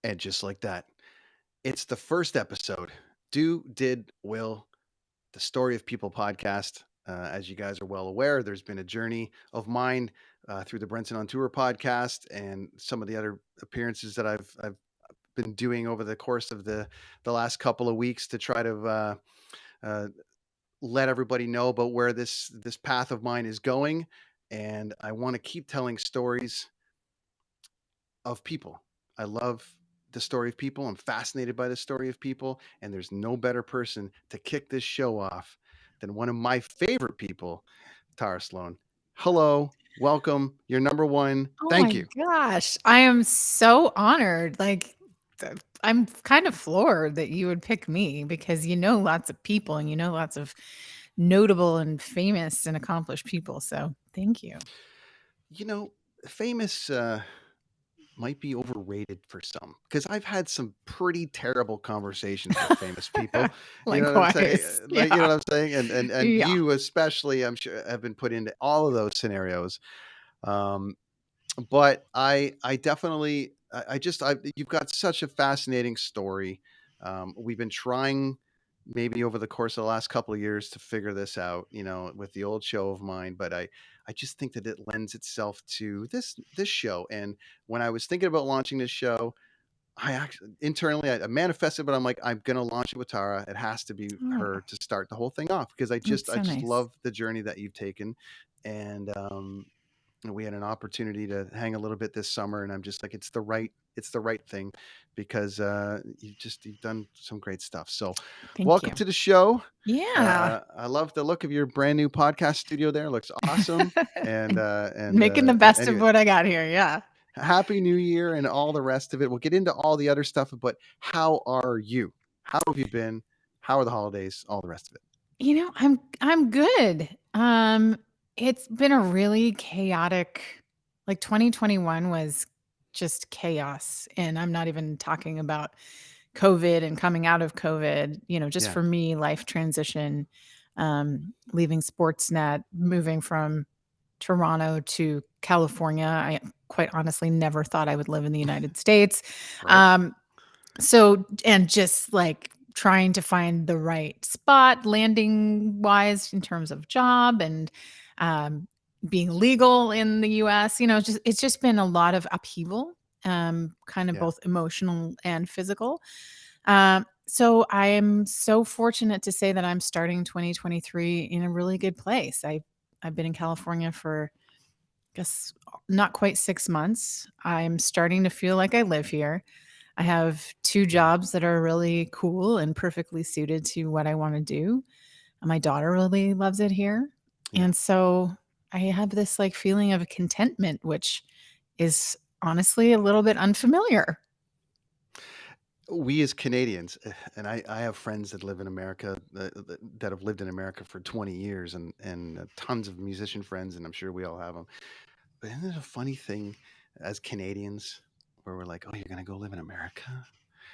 And just like that, it's the first episode. Will, the Story of People podcast. As you guys are well aware, there's been a journey of mine through the Brenton on Tour podcast and some of the other appearances that I've been doing over the course of the last couple of weeks to try to uh, let everybody know about where this path of mine is going. And I want to keep telling stories of people. I love the story of people. I'm fascinated by the story of people. And there's no better person to kick this show off than one of my favorite people, Tara Slone. Hello, welcome. You're number one. Oh Thank my you. gosh. I am so honored. I'm kind of floored that you would pick me because you know lots of people and you know lots of notable and famous and accomplished people. So thank you. You know, famous might be overrated for some because I've had some pretty terrible conversations with famous people. You know what I'm saying? Likewise. Like, you know Yeah. what I'm saying? And Yeah. you especially, I'm sure, have been put into all of those scenarios. Um, but I definitely I just I you've got such a fascinating story. We've been trying maybe over the course of the last couple of years to figure this out, with the old show of mine, but I just think that it lends itself to this show. And when I was thinking about launching this show, I actually internally I manifested, but I'm like, I'm gonna launch it with Tara. It has to be Oh, her to start the whole thing off because I just that's I so just nice. love the journey that you've taken. And we had an opportunity to hang a little bit this summer, and I'm just like, it's the right thing because you've done some great stuff. So Thank welcome you. to the show. Yeah. I love the look of your brand new podcast studio there. It looks awesome. and Making the best of anyway, what I got here. Yeah. happy new year and all the rest of it. We'll get into all the other stuff, but how are you? How have you been? How are the holidays? All the rest of it. I'm good. It's been a really chaotic, like 2021 was just chaos, and I'm not even talking about COVID and coming out of COVID, just Yeah. for me, life transition, leaving Sportsnet, moving from Toronto to California. I quite honestly never thought I would live in the United States. Right. Um, so and just, like, trying to find the right spot landing wise in terms of job and, um, being legal in the US, just it's just been a lot of upheaval, kind of Yeah. both emotional and physical. So I am so fortunate to say that I'm starting 2023 in a really good place. I've been in California for, guess, not quite 6 months. I'm starting to feel like I live here. I have 2 Yeah. jobs that are really cool and perfectly suited to what I wanna do. And my daughter really loves it here. Yeah. And so I have this, like, feeling of contentment, which is honestly a little bit unfamiliar. We as Canadians, and I have friends that live in America that have lived in America for 20 years, and tons of musician friends, and I'm sure we all have them. But isn't it a funny thing as Canadians where we're like, oh, you're gonna go live in America?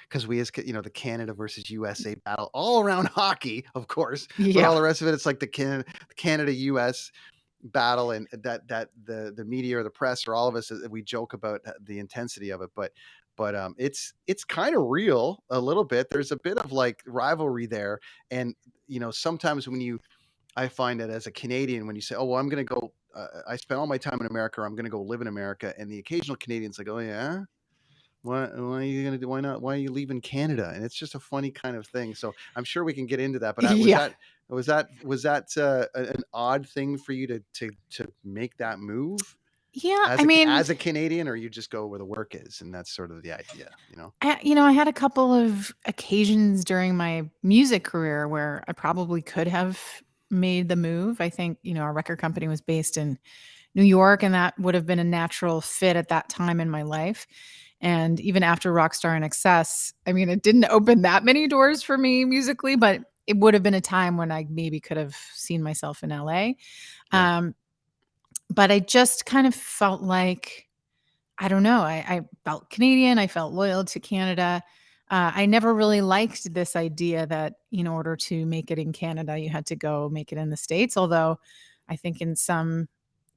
Because we as the Canada versus USA battle all around hockey, of course, but all Yeah. the rest of it, it's like the Canada US battle, and that the media or the press or all of us, we joke about the intensity of it, but it's kind of real a little bit. There's a bit of like rivalry there, and sometimes when you I find that as a Canadian, when you say, oh well, I'm going to go, I spent all my time in America, or I'm going to go live in America, and the occasional Canadian's like, oh yeah, why are you gonna do? Why not? Why are you leaving Canada? And it's just a funny kind of thing. So I'm sure we can get into that. But Yeah. was that an odd thing for you to make that move Yeah, as I mean, a Canadian, or you just go where the work is, and that's sort of the idea, I had a couple of occasions during my music career where I probably could have made the move. I think, our record company was based in New York, and that would have been a natural fit at that time in my life. And even after Rockstar and Excess, I mean, it didn't open that many doors for me musically, but it would have been a time when I maybe could have seen myself in LA. Yeah, Um, but I just kind of felt like, I don't know, I felt Canadian, I felt loyal to Canada. I never really liked this idea that in order to make it in Canada, you had to go make it in the States, although I think in some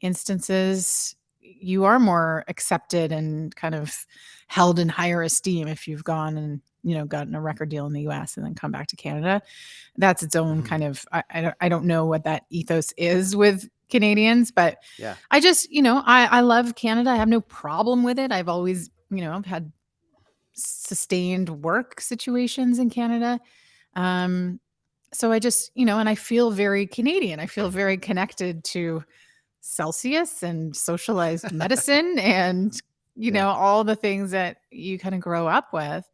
instances, you are more accepted and kind of held in higher esteem if you've gone and, gotten a record deal in the US and then come back to Canada. That's its own Mhm. kind of I don't know what that ethos is with Canadians, but Yeah. I just, I love Canada. I have no problem with it. I've always, I've had sustained work situations in Canada. Um, so I just, and I feel very Canadian. I feel very connected to Celsius and socialized medicine and, Yeah. all the things that you kind of grow up with.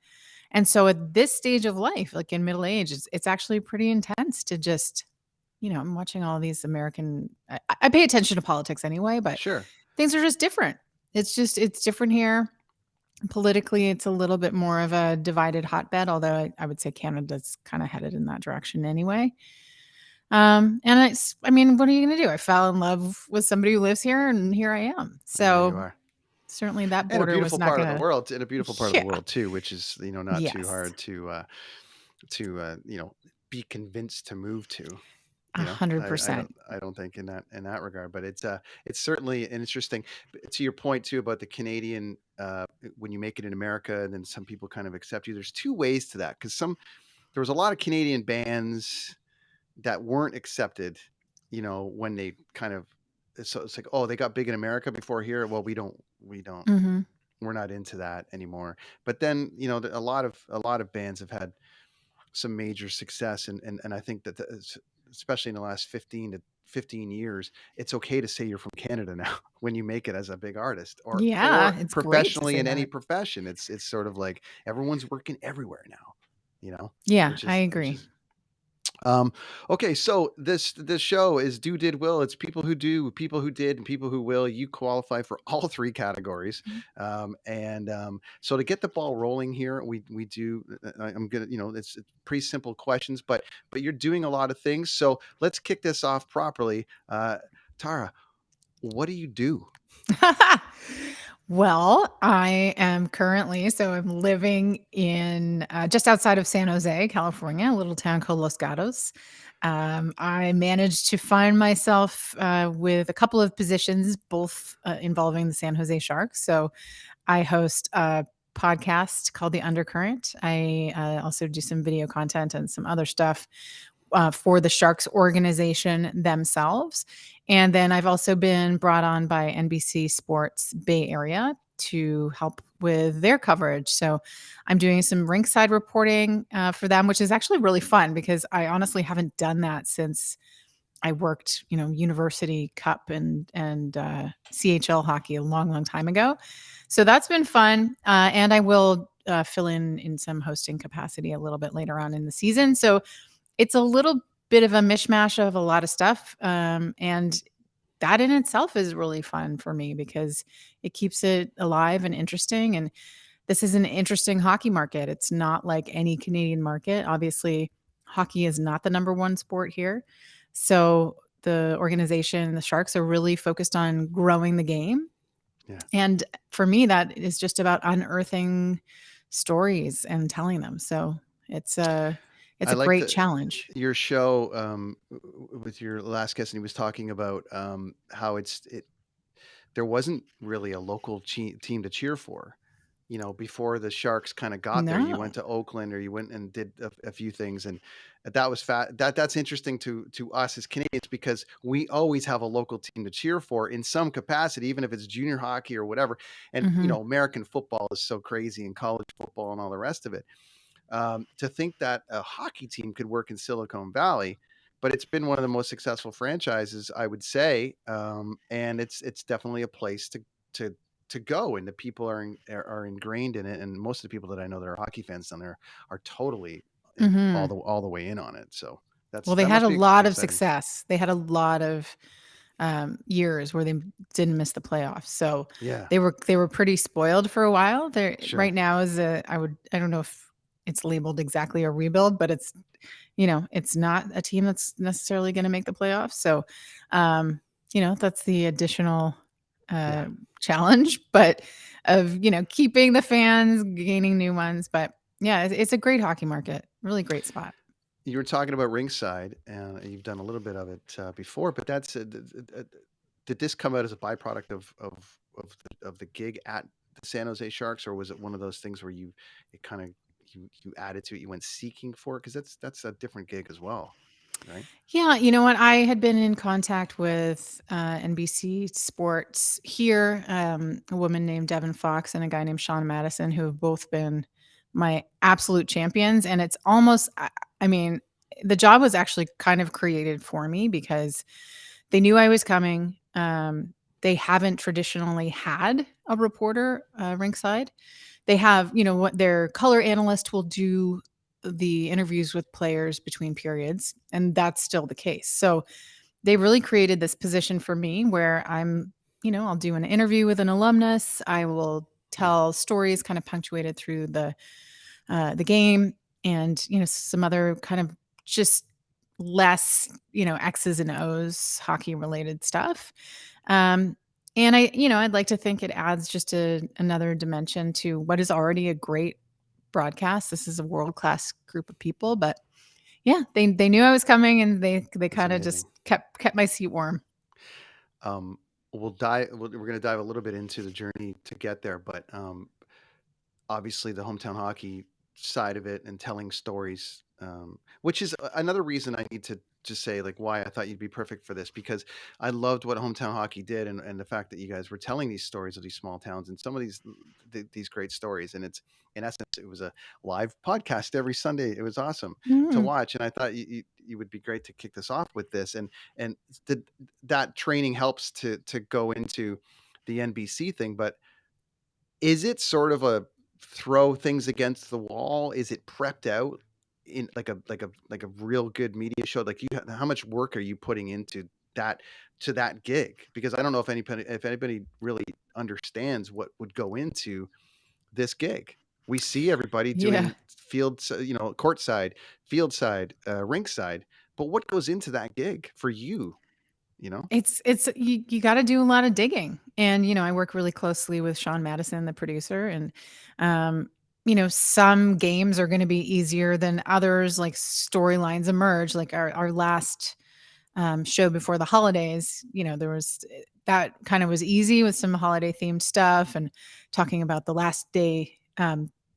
And so at this stage of life, like in middle age, it's actually pretty intense to just, I'm watching all these American, I pay attention to politics anyway, but Sure. things are just different. It's different here. Politically, it's a little bit more of a divided hotbed, although I would say Canada's kind of headed in that direction anyway. And I mean, what are you going to do? I fell in love with somebody who lives here, and here I am. And there you So are. certainly that And a border was beautiful not part of the going to, world, and a beautiful part of the yeah, world too, which is, not too yes, hard to be convinced to move to. a hundred I percent. don't think in that regard, but it's certainly an interesting. To your point too about the Canadian, when you make it in America, and then some people kind of accept you. There's two ways to that, because there was a lot of Canadian bands that weren't accepted, when they kind of, so it's like, oh, they got big in America before here. Well, we don't Hmm. we're not into that anymore. But then, a lot of bands have had some major success, and I think that especially in the last 15 years, it's okay to say you're from Canada now when you make it as a big artist, or Yeah, it's great to professionally say in any that. profession. It's sort of like everyone's working everywhere now, Yeah, which I is agree. um, okay, so this show is Do Did Will. It's people who do, people who did, and people who will. You qualify for all three categories, and so to get the ball rolling here, we do. I'm gonna, it's pretty simple questions, but you're doing a lot of things. So let's kick this off properly. Tara, what do you do? Well, I am currently, so I'm living in just outside of San Jose, California, a little town called Los Gatos. I managed to find myself with a couple of positions, both involving the San Jose Sharks. So I host a podcast called The Undercurrent. I also do some video content and some other stuff for the Sharks organization themselves. And then I've also been brought on by NBC Sports Bay Area to help with their coverage. So I'm doing some rinkside reporting for them, which is actually really fun because I honestly haven't done that since I worked, University Cup and CHL hockey a long, long time ago. So that's been fun, and I will fill in some hosting capacity a little bit later on in the season. So it's a little bit of a mishmash of a lot of stuff, and that in itself is really fun for me because it keeps it alive and interesting, and this is an interesting hockey market. It's not like any Canadian market. Obviously, hockey is not the number one sport here. So the organization, the Sharks, are really focused on growing the game. Yeah. And for me, that is just about unearthing stories and telling them. So it's a it's I a like great challenge. your show, with your last guest, and he was talking about how there wasn't really a local team to cheer for. Before the Sharks kind of got there, you went No. to Oakland, or you went and did a few things, and that was that's interesting to us as Canadians, because we always have a local team to cheer for in some capacity, even if it's junior hockey or whatever. And Mhm. American football is so crazy, and college football and all the rest of it. To think that a hockey team could work in Silicon Valley, but it's been one of the most successful franchises, I would say, and it's definitely a place to to go, and the people are ingrained in it, and most of the people that I know that are hockey fans down there are totally Mhm. all the way in on it. So Well, they that had must a be lot of exciting. success. They had a lot of years where they didn't miss the playoffs. So Yeah, they were pretty spoiled for a while. They're right sure. now is a I don't know if it's labeled exactly a rebuild, but it's not a team that's necessarily going to make the playoffs. So that's the additional Yeah. uh challenge, but of keeping the fans, gaining new ones. But yeah, it's a great hockey market. Really great spot. You were talking about ringside, and you've done a little bit of it before, but did this come out as a byproduct of of the gig at the San Jose Sharks, or was it one of those things where it kind of you added to it, you went seeking for it, because that's a different gig as well, right? Yeah, you know what? I had been in contact with NBC Sports here, a woman named Devin Fox and a guy named Sean Madison, who have both been my absolute champions. And it's almost, I mean, the job was actually kind of created for me because they knew I was coming. They haven't traditionally had a reporter rinkside. They have, you know, what their color analyst will do the interviews with players between periods, and that's still the case. So they really created this position for me where I'm, you know, I'll do an interview with an alumnus. I will Yeah, tell stories kind of punctuated through the game, and you know, some other kind of just less, you know, X's and O's hockey related stuff. Um, and I, you know, I'd like to think it adds just another dimension to what is already a great broadcast. This is a world class group of people, but yeah, they knew I was coming, and they that's kind of amazing. just kept my seat warm. um we're going to dive a little bit into the journey to get there, but obviously the hometown hockey side of it and telling stories, which is another reason I need to just say like why I thought you'd be perfect for this, because I loved what hometown hockey did, and the fact that you guys were telling these stories of these small towns and some of these great stories, and it's in essence it was a live podcast every Sunday. It was awesome to Mm. watch, and I thought you would be great to kick this off with this, and the, that training helps to go into the NBC thing, but is it sort of a throw things against the wall? Is it prepped out in like a real good media show? Like how much work are you putting into that that gig? Because I don't know if anybody really understands what would go into this gig. We see everybody Yeah. doing courtside, field side, rink side, but what goes into that gig for you? You know? It's you gotta do a lot of digging, and, you know, I work really closely with Sean Madison, the producer, and, um, you know, some games are gonna be easier than others, like, storylines emerge, like our last, show before the holidays, you know, there was that kind of was easy with some holiday themed stuff and talking about the last day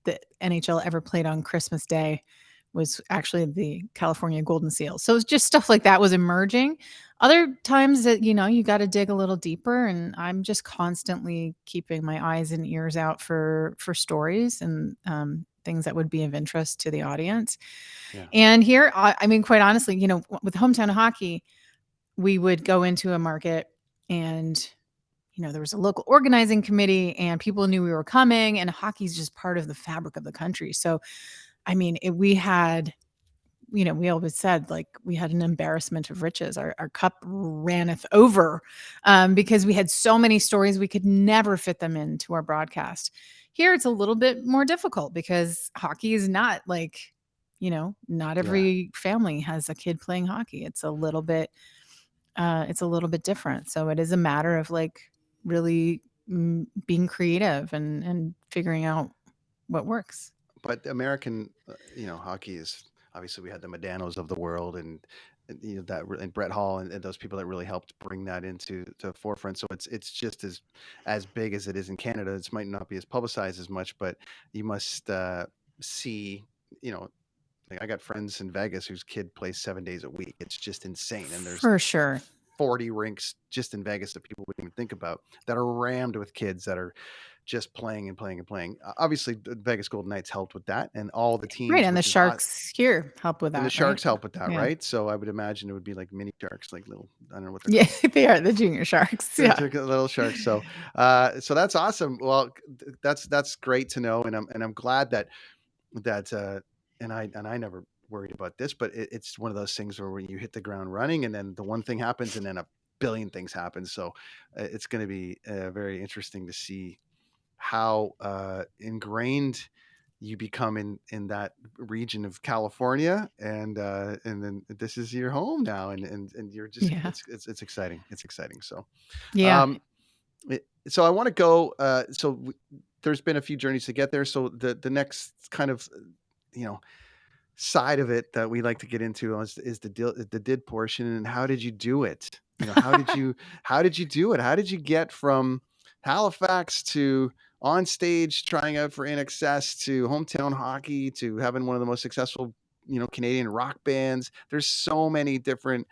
that NHL ever played on Christmas Day was actually the California Golden Seals. So it's just stuff like that was emerging. Other times that, you know, you got to dig a little deeper, and I'm just constantly keeping my eyes and ears out for stories and things that would be of interest to the audience. Yeah. And here, I mean, quite honestly, you know, with hometown hockey, we would go into a market, and, you know, there was a local organizing committee and people knew we were coming, and hockey's just part of the fabric of the country. So, I mean, we had, you know, we always said like we had an embarrassment of riches. Our cup ranneth over because we had so many stories we could never fit them into our broadcast. Here, it's a little bit more difficult because hockey is not like, you know, not Yeah. every family has a kid playing hockey. It's a little bit different. So it is a matter of like really being creative and figuring out what works. But American, hockey is obviously we had the Medanos of the world, and and Brett Hall, and those people that really helped bring that into the forefront. So it's just as big as it is in Canada. It might not be as publicized as much, but you must see, you know, like I got friends in Vegas whose kid plays 7 days a week. It's just insane, and there's For sure. 40 rinks just in Vegas that people wouldn't even think about that are rammed with kids that are just playing and playing and playing. Obviously, the Vegas Golden Knights helped with that, and all the Right. teams, And the which is Sharks here help with and the that, right? Sharks help with that, Yeah. right? So I would imagine it would be like mini sharks, like little, I don't know what they're Yeah, called. they are the junior Sharks. They're Yeah. just little sharks. So, so that's awesome. Well, that's great to know, and I'm glad that and I never worried about this, but it's one of those things where when you hit the ground running, and then the one thing happens, and then a billion things happen. So it's going to be very interesting to see how ingrained you become in that region of California, and then this is your home now, and you're just Yeah. it's exciting. It's exciting. So Yeah. um, so I want to go. There's been a few journeys to get there. So the next kind of you know side of it that we like to get into is the did portion, and how did you do it? How did you do it? How did you get from Halifax to on stage trying out for In Excess to hometown hockey to having one of the most successful, Canadian rock bands. There's so many different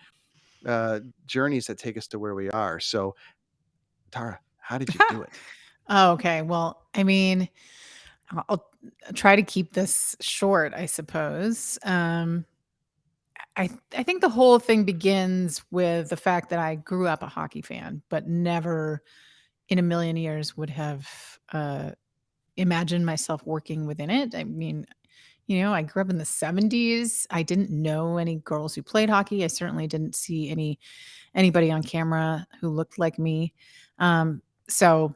journeys that take us to where we are. So, Tara, how did you do it? Oh, okay. Well, I mean, I'll try to keep this short, I suppose. I think the whole thing begins with the fact that I grew up a hockey fan, but never in a million years would have imagined myself working within it. I mean, I grew up in the 70s. I didn't know any girls who played hockey. I certainly didn't see anybody on camera who looked like me. So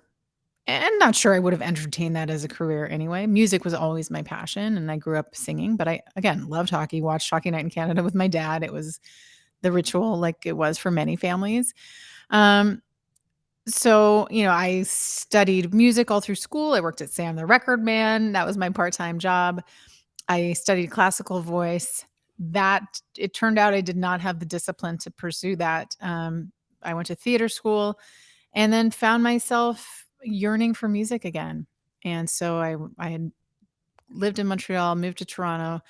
and not sure I would have entertained that as a career anyway. Music was always my passion, and I grew up singing, but I, again, loved hockey, watched Hockey Night in Canada with my dad. It was the ritual like it was for many families. Um, so, I studied music all through school. I worked at Sam the Record Man. That was my part-time job. I studied classical voice. That it turned out I did not have the discipline to pursue that. I went to theater school and then found myself yearning for music again. And so I had lived in Montreal, moved to Toronto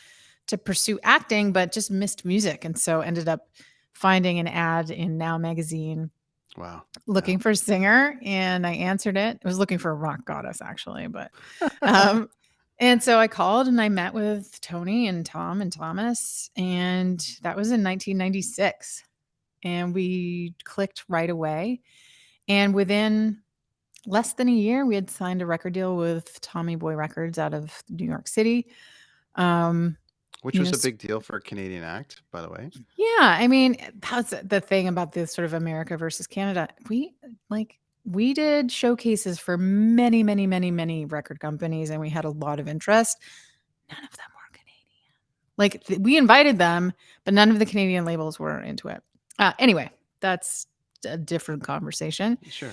to pursue acting, but just missed music. And so ended up finding an ad in Now magazine Wow. looking for a singer, and I answered it. I was looking for a rock goddess actually, but um and so I called and I met with Tony and Tom and Thomas, and that was in 1996. And we clicked right away. And within less than a year, we had signed a record deal with Tommy Boy Records out of New York City. Um, Which you know, was a big deal for a Canadian act, by the way. yeah, I mean, that's the thing about this sort of America versus Canada. We did showcases for many, many, many, many record companies, and we had a lot of interest. None of them were Canadian. We invited them, but none of the Canadian labels were into it. Anyway, that's a different conversation. Sure.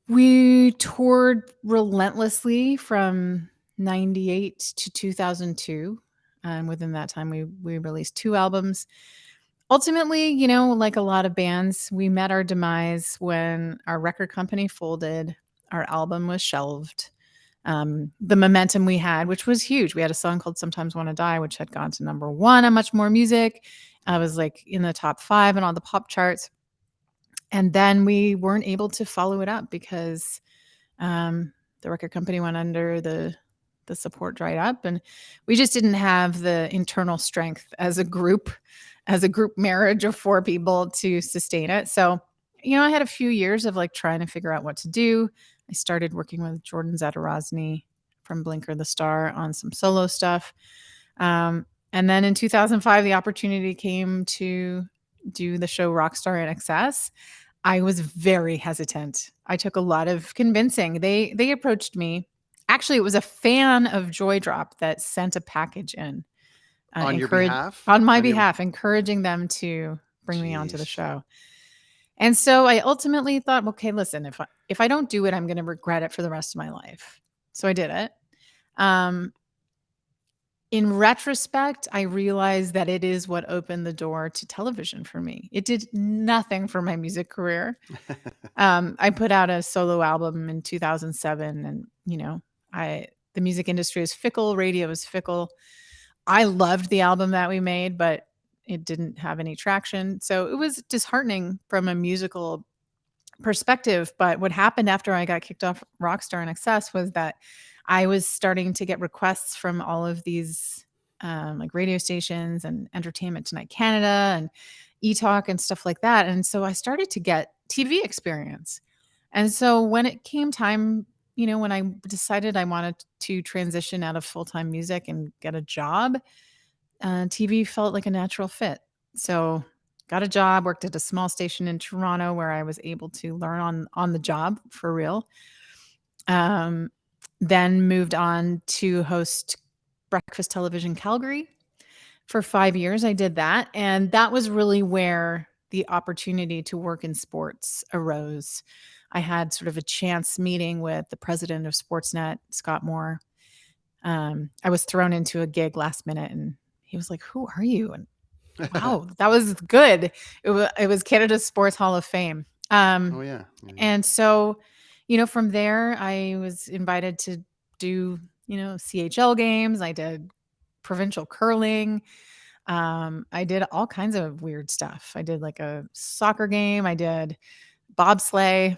We toured relentlessly from 98 to 2002. And within that time, we released 2 albums. Ultimately, like a lot of bands, we met our demise when our record company folded. Our album was shelved. The momentum we had, which was huge. We had a song called Sometimes Wanna Die, which had gone to number 1 on Much More Music. I was like in the top 5 and on the pop charts. And then we weren't able to follow it up because the record company went under, the support dried up, and we just didn't have the internal strength as a group marriage of 4 people to sustain it. So, I had a few years of like trying to figure out what to do. I started working with Jordan Zadarozny from Blinker the Star on some solo stuff. And then in 2005, the opportunity came to do the show Rockstar in Excess. I was very hesitant. I took a lot of convincing. They approached me. Actually, it was a fan of Joy Drop that sent a package in, On your encourage behalf? on my On your behalf, encouraging them to bring me onto the Jeez. show. And so I ultimately thought, okay, listen, if I don't do it, I'm going to regret it for the rest of my life. So I did it. Um, in retrospect, I realized that it is what opened the door to television for me. It did nothing for my music career. I put out a solo album in 2007, and the music industry is fickle, radio is fickle. I loved the album that we made, but it didn't have any traction. So it was disheartening from a musical perspective. But what happened after I got kicked off Rockstar in Excess was that I was starting to get requests from all of these like radio stations and Entertainment Tonight Canada and eTalk and stuff like that. And so I started to get TV experience. And so when it came time, when I decided I wanted to transition out of full-time music and get a job, TV felt like a natural fit. So got a job, worked at a small station in Toronto where I was able to learn on the job for real. Um, then moved on to host Breakfast Television Calgary. For 5 years, I did that, and that was really where the opportunity to work in sports arose. I had sort of a chance meeting with the president of Sportsnet, Scott Moore. I was thrown into a gig last minute, and he was like, "Who are you?" And wow, that was good. It was Canada's Sports Hall of Fame. Oh, yeah. Yeah. And so, from there, I was invited to do, CHL games. I did provincial curling. I did all kinds of weird stuff. I did like a soccer game. I did bobsleigh,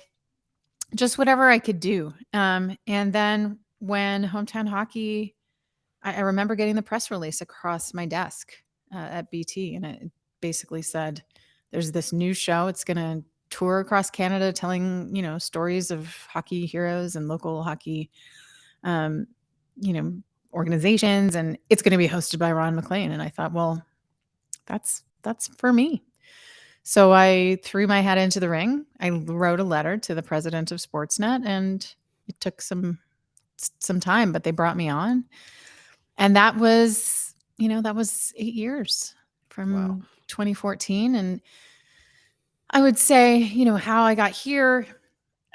just whatever I could do. And then when hometown hockey, I remember getting the press release across my desk at BT, and it basically said, "There's this new show. It's going to tour across Canada, telling stories of hockey heroes and local hockey, um, you know, organizations, and it's going to be hosted by Ron McLean." And I thought, well, that's for me. So I threw my hat into the ring. I wrote a letter to the president of Sportsnet, and it took some time, but they brought me on. And that was 8 years Wow. from 2014. And I would say, how I got here,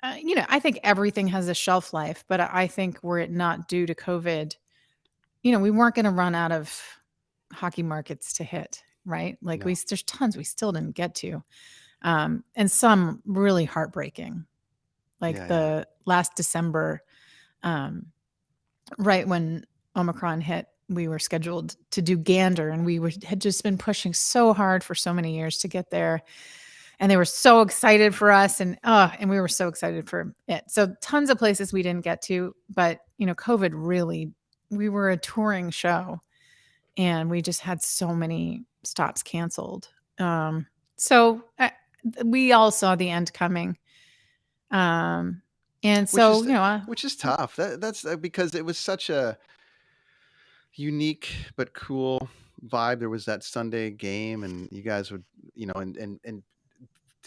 I think everything has a shelf life, but I think were it not due to COVID, we weren't going to run out of hockey markets to hit, right? Like No. there's tons we still didn't get to. And some really heartbreaking, like Yeah, yeah. the last December, um, right when Omicron hit, we were scheduled to do Gander, and had just been pushing so hard for so many years to get there. And they were so excited for us, and we were so excited for it. So tons of places we didn't get to, but COVID really, we were a touring show, and we just had so many stops canceled. So we all saw the end coming. And Which so, is which is tough. That's because it was such a unique but cool vibe. There was that Sunday game, and you guys would, and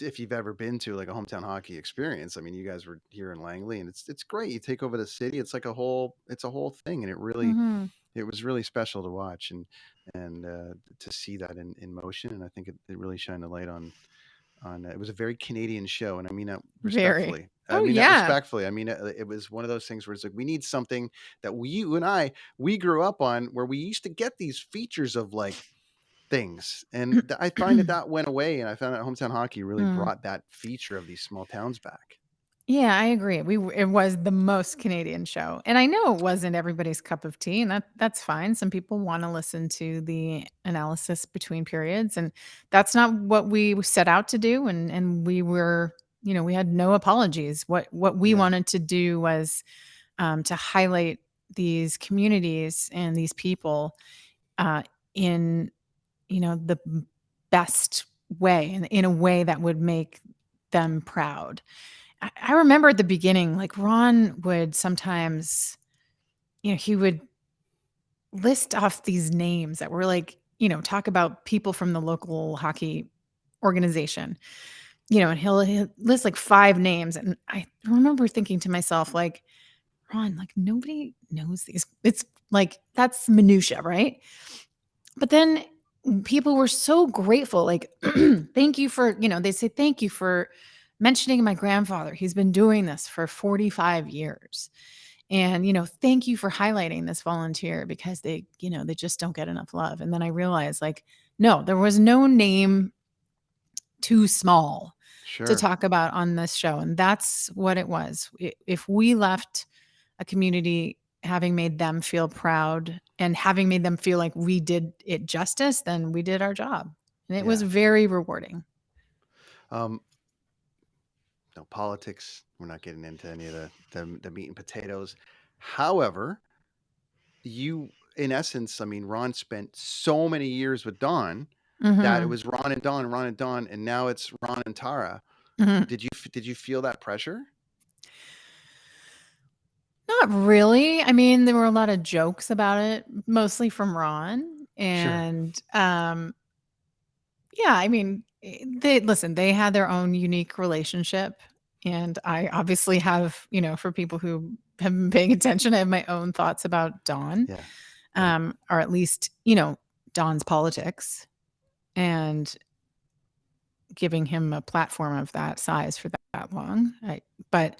if you've ever been to like a hometown hockey experience, I mean, you guys were here in Langley, and it's great. You take over the city, it's like it's a whole thing, and mhm, it was really special to watch and to see that in motion. And I think it really shined a light on it was a very Canadian show, and I mean that very. respectfully. I Oh, mean that yeah. respectfully. I mean it was one of those things where it's like we need something that you and we grew up on, where we used to get these features of like things, and I find that went away, and I found that hometown hockey really Mm. brought that feature of these small towns back. Yeah, I agree. It was the most Canadian show, and I know it wasn't everybody's cup of tea, and that's fine. Some people want to listen to the analysis between periods, and that's not what we set out to do. And we were, we had no apologies. What we Yeah, wanted to do was to highlight these communities and these people uh, in the best way, and in a way that would make them proud. I remember at the beginning, like Ron would sometimes, he would list off these names that were like, talk about people from the local hockey organization, and he'll list like 5 names. And I remember thinking to myself, like, Ron, like nobody knows these. It's like, that's minutia, right? But then people were so grateful, like, thank you for, they say, thank you for mentioning my grandfather. He's been doing this for 45 years. And, thank you for highlighting this volunteer, because they just don't get enough love. And then I realized, like, no, there was no name too small to sure. talk about on this show. And that's what it was. If we left a community having made them feel proud and having made them feel like we did it justice, then we did our job. And it was Yeah. very rewarding. Um, no politics. We're not getting into any of the meat and potatoes. However, in essence, I mean, Ron spent so many years with Don that it Mhm. was Ron and Don, and now it's Ron and Tara. Mhm. Did you feel that pressure? Not really. I mean, there were a lot of jokes about it, mostly from Ron. Sure. And yeah, I mean, they had their own unique relationship. And I obviously have, for people who have been paying attention, I have my own thoughts about Dawn, Yeah. Yeah. or at least, Dawn's politics, and giving him a platform of that size for that long. But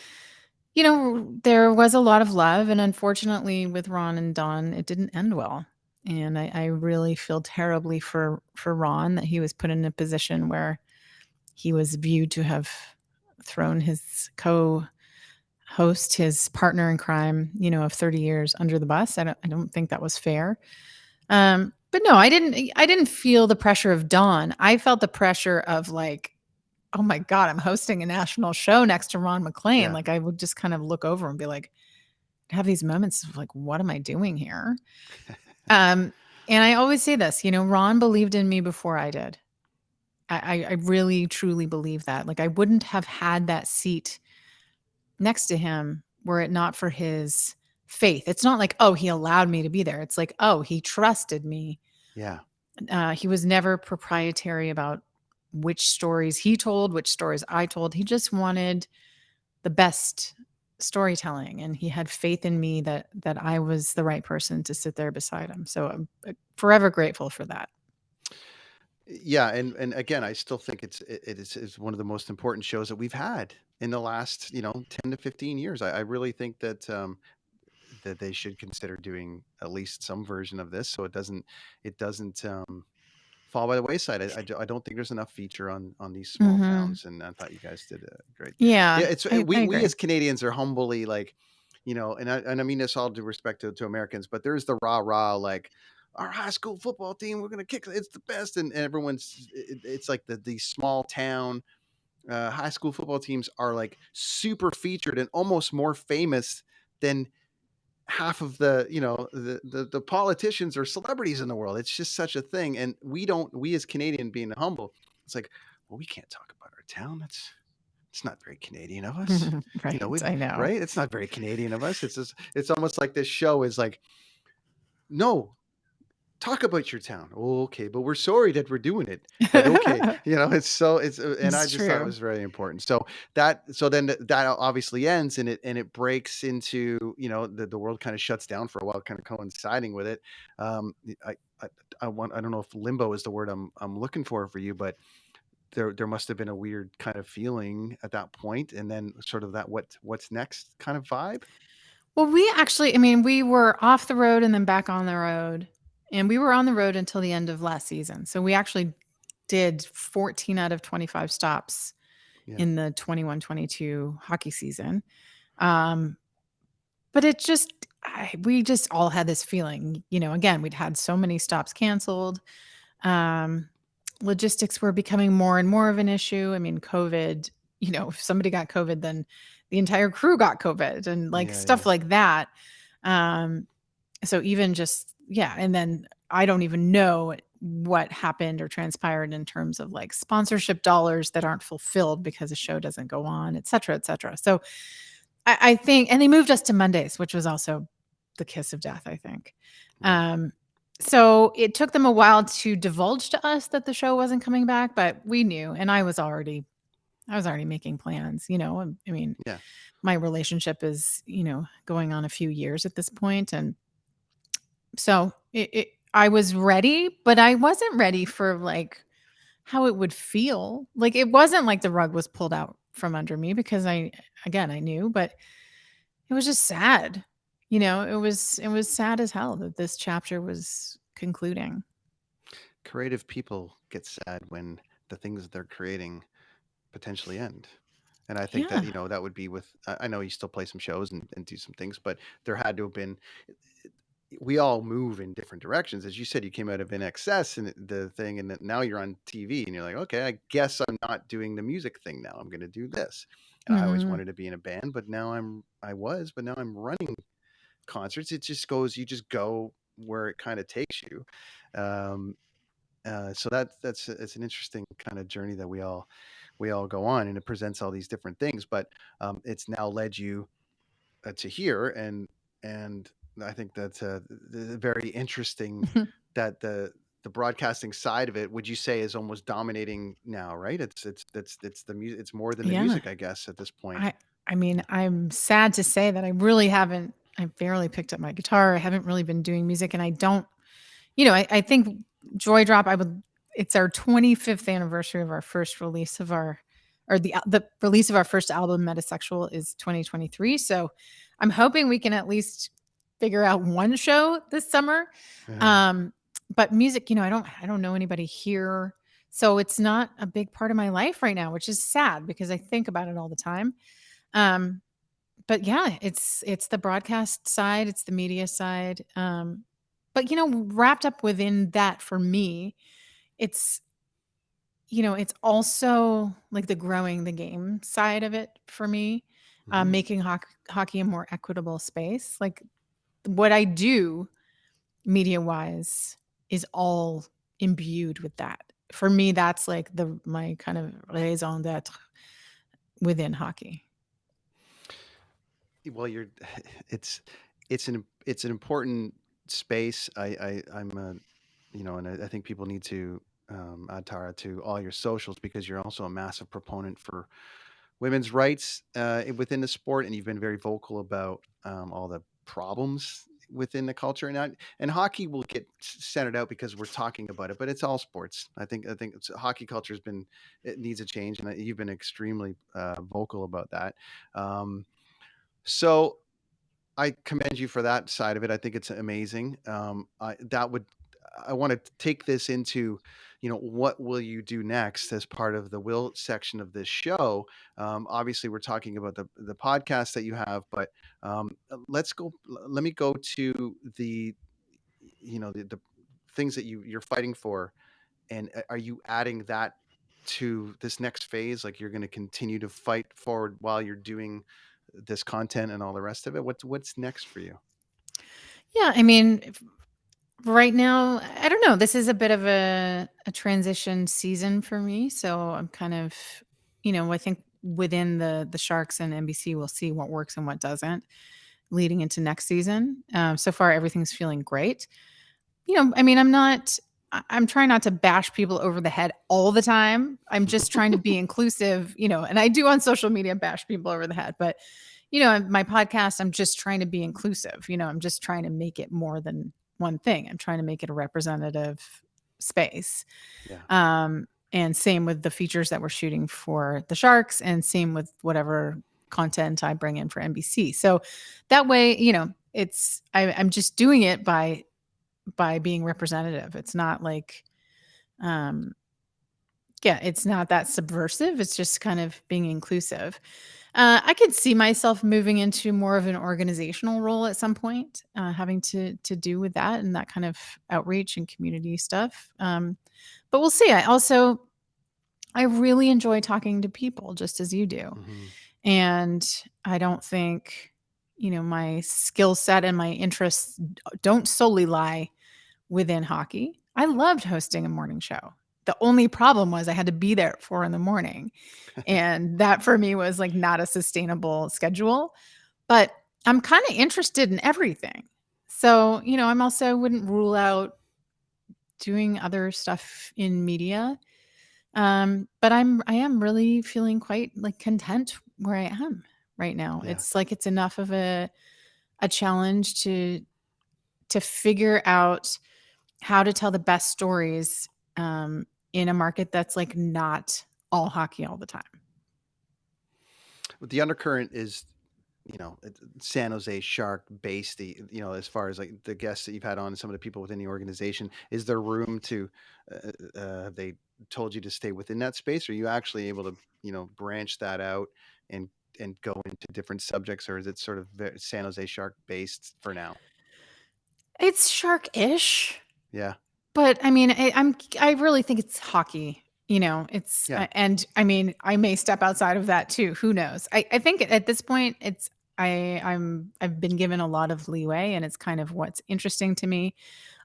there was a lot of love, and unfortunately, with Ron and Dawn, it didn't end well. And I really feel terribly for Ron, that he was put in a position where he was viewed to have thrown his host his partner in crime, of 30 years under the bus. I don't think that was fair. But no, I didn't feel the pressure of Dawn. I felt the pressure of like, oh my God, I'm hosting a national show next to Ron McClain. Yeah. Like I would just kind of look over and be like, have these moments of like, what am I doing here? Um, and I always say this, Ron believed in me before I did. I really truly believe that. Like I wouldn't have had that seat next to him were it not for his faith. It's not like, oh, he allowed me to be there. It's like, oh, he trusted me. Yeah. He was never proprietary about which stories he told, which stories I told. He just wanted the best storytelling, and he had faith in me that I was the right person to sit there beside him. So I'm forever grateful for that. Yeah, and again, I still think it's one of the most important shows that we've had in the last 10 to 15 years. I really think that they should consider doing at least some version of this, so it doesn't fall by the wayside. I don't think there's enough feature on these small Mhm. towns, and I thought you guys did great. Yeah, Yeah, it's I we agree. as Canadians are humbly like, and I mean this all due respect to Americans, but there's the rah rah like our high school football team, we're gonna kick it's the best, and everyone's it's like these small town high school football teams are like super featured and almost more famous than half of the politicians or celebrities in the world. It's just such a thing, and we as Canadian being humble, it's like, well, we can't talk about our town. It's not very Canadian of us, Right, I know. right? It's not very Canadian of us. It's almost like this show is like, no, talk about your town. Oh, okay, but we're sorry that we're doing it. But okay, and I It's just thought it true. was very important. So then that obviously ends, and it breaks into the world kind of shuts down for a while, kind of coinciding with it. Um, I I don't know if limbo is the word I'm looking for you, but there must have been a weird kind of feeling at that point, and then sort of that what's next kind of vibe. Well, I mean, we were off the road and then back on the road. And we were on the road until the end of last season. So we actually did 14 out of 25 stops Yeah, in the 21-22 hockey season. Um, but we just all had this feeling, again, we'd had so many stops canceled. Um, Logistics were becoming more and more of an issue. I mean, COVID, if somebody got COVID, then the entire crew got COVID and like yeah, yeah, stuff like that. Um, so even just, yeah. And then I don't even know what happened or transpired in terms of like sponsorship dollars that aren't fulfilled because the show doesn't go on, et cetera, et cetera. So I think, and they moved us to Mondays, which was also the kiss of death, I think. right. Um, so it took them a while to divulge to us that the show wasn't coming back, but we knew, and I was already making plans. I mean, Yeah. my relationship is, going on a few years at this point, and so I was ready, but I wasn't ready for like how it would feel. Like it wasn't like the rug was pulled out from under me because I knew, but it was just sad. It was sad as hell that this chapter was concluding. Creative people get sad when the things that they're creating potentially end. And I think that, Yeah. that would be with, I know you still play some shows and do some things, but there had to have been, we all move in different directions. As you said, you came out of NXS and the thing, and now you're on TV and you're like, okay, I guess I'm not doing the music thing now. I'm going to do this. And I always Mhm. wanted to be in a band, but but now I'm running concerts. You just go where it kind of takes you. Um, so that's it's an interesting kind of journey that we all go on, and it presents all these different things, but it's now led you to here, and I think that's very interesting that the broadcasting side of it, would you say, is almost dominating now, right? It's the music, it's more than the Yeah. music, I guess, at this point. I I mean, Yeah. I'm sad to say that I barely picked up my guitar. I haven't really been doing music, and I don't, I think Joy Drop, it's our 25th anniversary of our first release of the release of our first album, Metasexual, is 2023. So I'm hoping we can at least figure out one show this summer. Uh, Um, but music, I don't know anybody here. So it's not a big part of my life right now, which is sad because I think about it all the time. Um, but yeah, it's the broadcast side, it's the media side. But wrapped up within that for me, it's it's also like the growing the game side of it for me, Mhm. making hockey a more equitable space. Like what I do media wise is all imbued with that. For me, that's like the my kind of raison d'être within hockey. Well, you're it's it's an important space. I'm a and I think people need to add Tara to all your socials because you're also a massive proponent for women's rights within the sport, and you've been very vocal about all the problems within the culture. And hockey will get centered out because we're talking about it, but it's all sports. I think hockey culture has been it needs a change, and you've been extremely vocal about that. Um, so I commend you for that side of it. I think it's amazing. I want to take this into, what will you do next as part of the will section of this show? Obviously, we're talking about the podcast that you have, but let's go. Let me go to the things that you're fighting for, and are you adding that to this next phase? Like you're going to continue to fight forward while you're doing this content and all the rest of it. What's next for you? Yeah, I mean, right now, I don't know. This is a bit of a transition season for me, so I'm kind of, I think within the Sharks and NBC, we'll see what works and what doesn't leading into next season. So far, everything's feeling great. I mean, I'm trying not to bash people over the head all the time. I'm just trying to be inclusive, and I do on social media bash people over the head, but my podcast, I'm just trying to be inclusive. I'm just trying to make it more than one thing. I'm trying to make it a representative space. Yeah. And same with the features that we're shooting for the Sharks, and same with whatever content I bring in for NBC. So that way, I'm just doing it by being representative. It's not like, um, yeah, it's not that subversive. It's just kind of being inclusive. I could see myself moving into more of an organizational role at some point, having to do with that and that kind of outreach and community stuff. But we'll see. I really enjoy talking to people, just as you do, Hmm. and I don't think my skill set and my interests don't solely lie within hockey. I loved hosting a morning show. The only problem was I had to be there at 4 in the morning. And that for me was like not a sustainable schedule. But I'm kind of interested in everything. So, I'm also wouldn't rule out doing other stuff in media. But I am really feeling quite like content where I am right now. Yeah. It's like it's enough of a challenge to figure out how to tell the best stories, in a market that's like not all hockey all the time. But the undercurrent is, San Jose Shark based. As far as like the guests that you've had on, and some of the people within the organization, is there room to? Have they told you to stay within that space? Are you actually able to, branch that out and go into different subjects, or is it sort of San Jose Shark based for now? It's shark-ish, Yeah. but I mean, I really think it's hockey. It's Yeah. and I mean, I may step outside of that too. Who knows? I think at this point, I've been given a lot of leeway, and it's kind of what's interesting to me.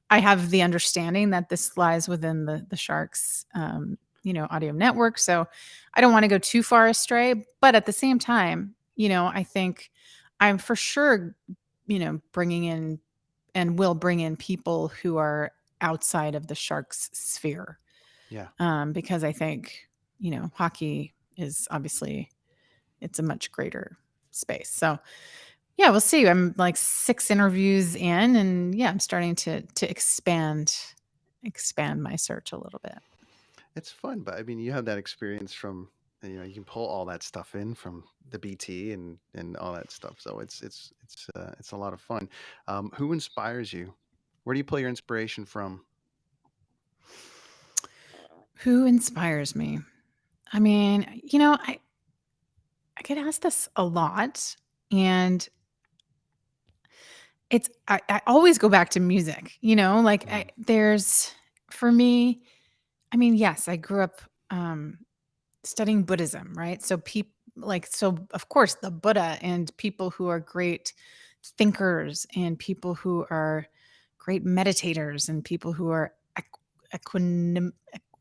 I have the understanding that this lies within the Sharks, audio network, so I don't wanna go too far astray, but at the same time, I think I'm for sure, bringing in and will bring in people who are outside of the Sharks sphere, Yeah. because I think, hockey is obviously it's a much greater space, so yeah, we'll see. I'm like 6 interviews in, and yeah, I'm starting to expand my search a little bit. It's fun, but I mean, you have that experience from, you can pull all that stuff in from the BT and all that stuff. So it's a lot of fun. Who inspires you? Where do you pull your inspiration from? Who inspires me? I mean, I get asked this a lot, And I always go back to music, like Mm. there's, for me, I mean, yes, I grew up um, studying Buddhism, right? So people so of course the Buddha and people who are great thinkers and people who are great meditators and people who are equanim,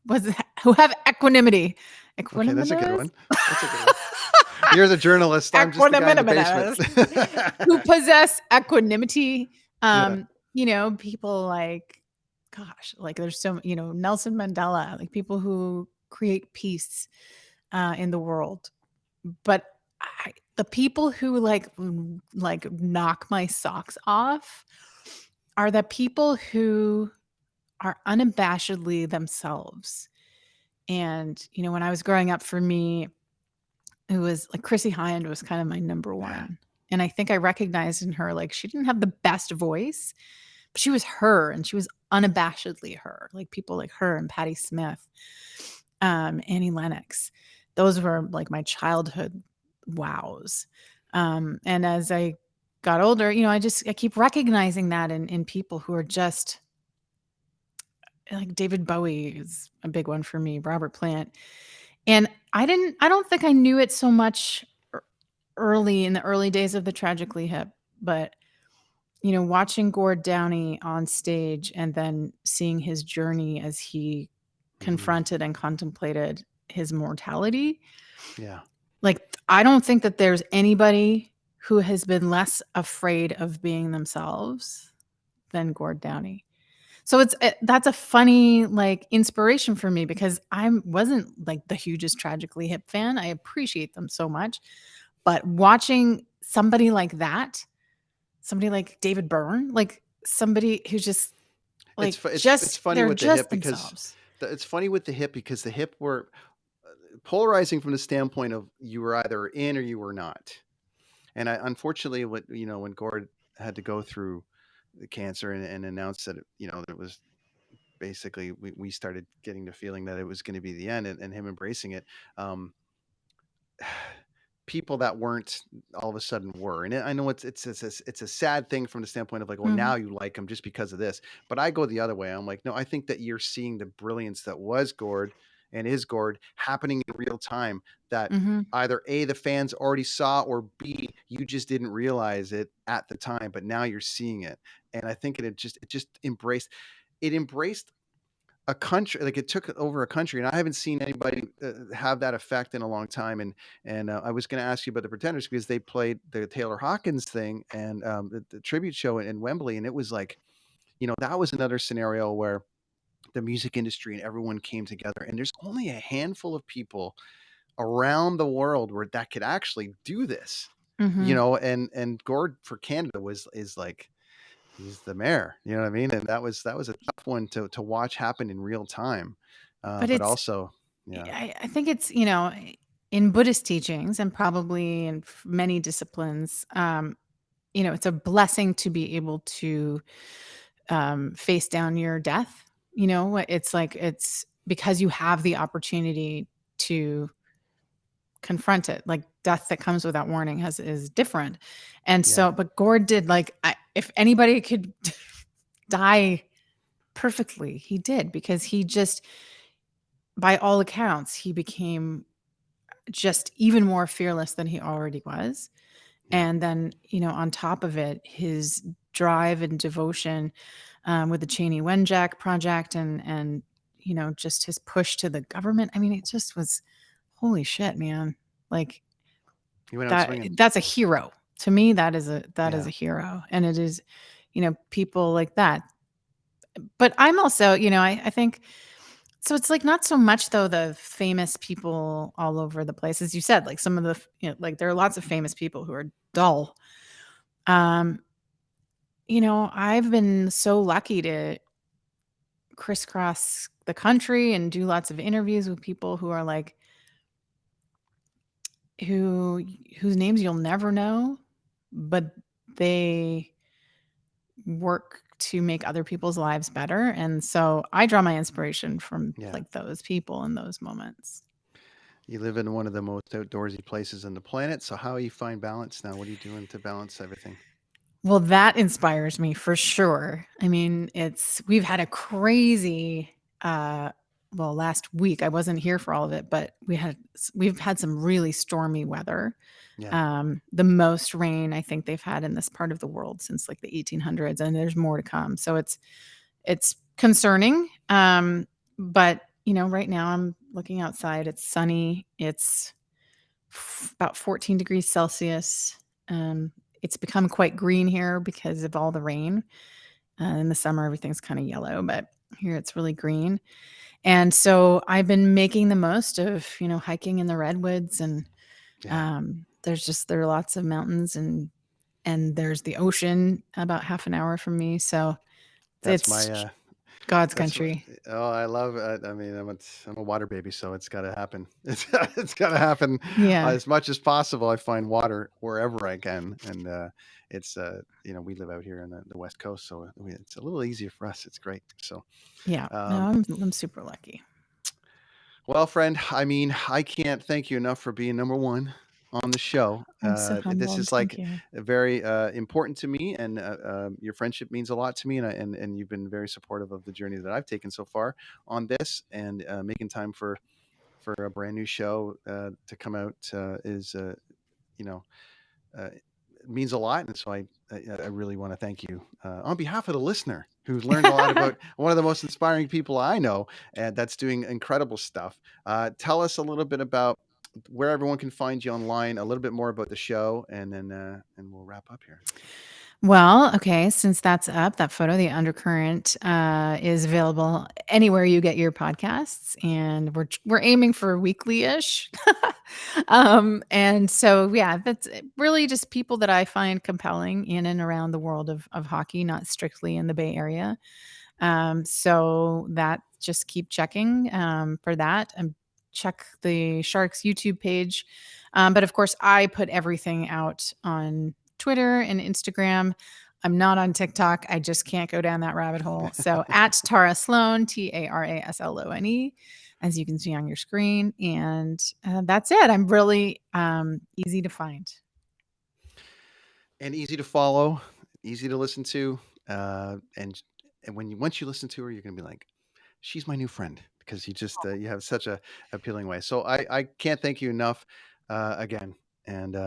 was that, who have equanimity, Okay, that's a good equanimous, one. That's a good one. You're the journalist. I'm just the guy in the basement. equanimous, who possess equanimity. Yeah. People like, gosh, like there's so, Nelson Mandela, like people who create peace in the world. But the people who like knock my socks off are the people who are unabashedly themselves. And when I was growing up, for me, it was like Chrissy Hynde was kind of my number Yeah. one. And I think I recognized in her, like, she didn't have the best voice, but she was her and she was unabashedly her. Like people like her and Patti Smith, Annie Lennox. Those were like my childhood wows. And as I got older, I keep recognizing that in people who are just like David Bowie is a big one for me, Robert Plant. And I don't think I knew it so much early in the early days of the Tragically Hip, but watching Gord Downey on stage and then seeing his journey as he Mhm. confronted and contemplated his mortality, Yeah. like I don't think that there's anybody who has been less afraid of being themselves than Gord Downey. So that's a funny like inspiration for me because I wasn't like the hugest Tragically Hip fan. I appreciate them so much, but watching somebody like that, somebody like David Byrne, like somebody who just like It's just funny they're with the hip just because themselves. it's funny with the hip because the hip were polarizing from the standpoint of you were either in or you were not. And I unfortunately what when Gord had to go through the cancer and announced that it was basically we started getting the feeling that it was going to be the end and him embracing it. Um, People that weren't all of a sudden were, and I know it's a sad thing from the standpoint of like, well, now Mhm. you like him just because of this, but I go the other way. I'm like, no, I think that you're seeing the brilliance that was Gord and is Gord happening in real time, that Mhm. either A, the fans already saw, or B, you just didn't realize it at the time, but now you're seeing it. And I think it just embraced a country, like it took over a country, and I haven't seen anybody have that effect in a long time. And I was going to ask you about the Pretenders because they played the Taylor Hawkins thing and the tribute show in Wembley, and it was like, that was another scenario where the music industry and everyone came together, and there's only a handful of people around the world where that could actually do this, Mhm. and Gord for Canada was is like he's the mayor, you know what I mean? And that was a tough one to watch happen in real time. But But it's also, yeah, I think it's, in Buddhist teachings and probably in many disciplines, it's a blessing to be able to face down your death. It's like it's because you have the opportunity to confront it. Like death that comes without warning is different. And yeah, so, but Gord did like if anybody could die perfectly, he did because he just, by all accounts, he became just even more fearless than he already was. yeah. And then, on top of it, his drive and devotion with the Cheney Wenjack project and just his push to the government. I mean, it just was holy shit, man. Like He went out that swinging. that's a hero. To me, that is a Yeah, hero. And it is, people like that. But I'm also, I think so it's like not so much though the famous people all over the place. As you said, like some of the like there are lots of famous people who are dull. Um, I've been so lucky to crisscross the country and do lots of interviews with people who are like who whose names you'll never know, but they work to make other people's lives better. And so I draw my inspiration from yeah. like those people in those moments. You live in one of the most outdoorsy places on the planet. So how you find balance now? What are you doing to balance everything? Well, that inspires me for sure. I mean, we've had a crazy uh well, last week I wasn't here for all of it, but we've had some really stormy weather. Yeah, The most rain I think they've had in this part of the world since like the 1800s, and there's more to come. So it's concerning. But right now I'm looking outside. It's sunny. It's about 14 degrees Celsius. It's become quite green here because of all the rain. In the summer, everything's kind of yellow, but here it's really green. And so I've been making the most of, hiking in the redwoods, and yeah. there are lots of mountains, and there's the ocean about half an hour from me. So That's it's my God's That's what country. oh, I love I mean, I'm a water baby, so it's gotta happen. It's gotta happen Yeah. as much as possible. I find water wherever I can, and, we live out here on the West Coast, so it's a little easier for us. It's great. So, Yeah. No, um, I'm super lucky. well, friend, I mean, I can't thank you enough for being number 1 on the show. I'm so This humbled. is, Thank like, you. very, important to me, and, your friendship means a lot to me, and you've been very supportive of the journey that I've taken so far on this, and, making time for a brand new show, to come out, is, you know, uh, means a lot. And so I really want to thank you on behalf of the listener who's learned a lot about one of the most inspiring people I know, and that's doing incredible stuff. Tell us a little bit about where everyone can find you online, a little bit more about the show, and then and we'll wrap up here. Well, okay, since that's up, that photo, the undercurrent, is available anywhere you get your podcasts, and we're aiming for weekly-ish. And so, yeah, that's really just people that I find compelling in and around the world of hockey, not strictly in the Bay Area. So that just keep checking for that, and check the Sharks YouTube page. But of course, I put everything out on Twitter and Instagram. I'm not on TikTok. I just can't go down that rabbit hole. So at Tara Slone, TaraSlone, as you can see on your screen. And that's it. I'm really easy to find. And easy to follow, easy to listen to, and when you once you listen to her, you're gonna be like, she's my new friend because you have such a appealing way. So I can't thank you enough again. And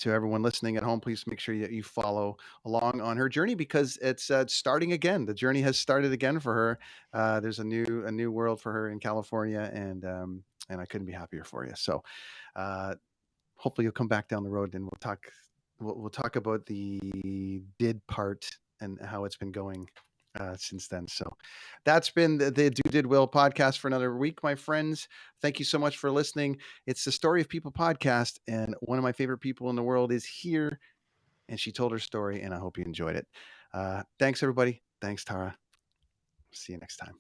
to everyone listening at home, please make sure that you follow along on her journey because it's starting again. The journey has started again for her. There's a new world for her in California, and I couldn't be happier for you. So uh, hopefully you'll come back down the road and we'll talk. We'll talk about the did part and how it's been going since then. So that's been the Do.Did.Will podcast for another week, my friends. Thank you so much for listening. It's the Story of People podcast, and one of my favorite people in the world is here, and she told her story, and I hope you enjoyed it. Thanks, everybody. Thanks, Tara. See you next time.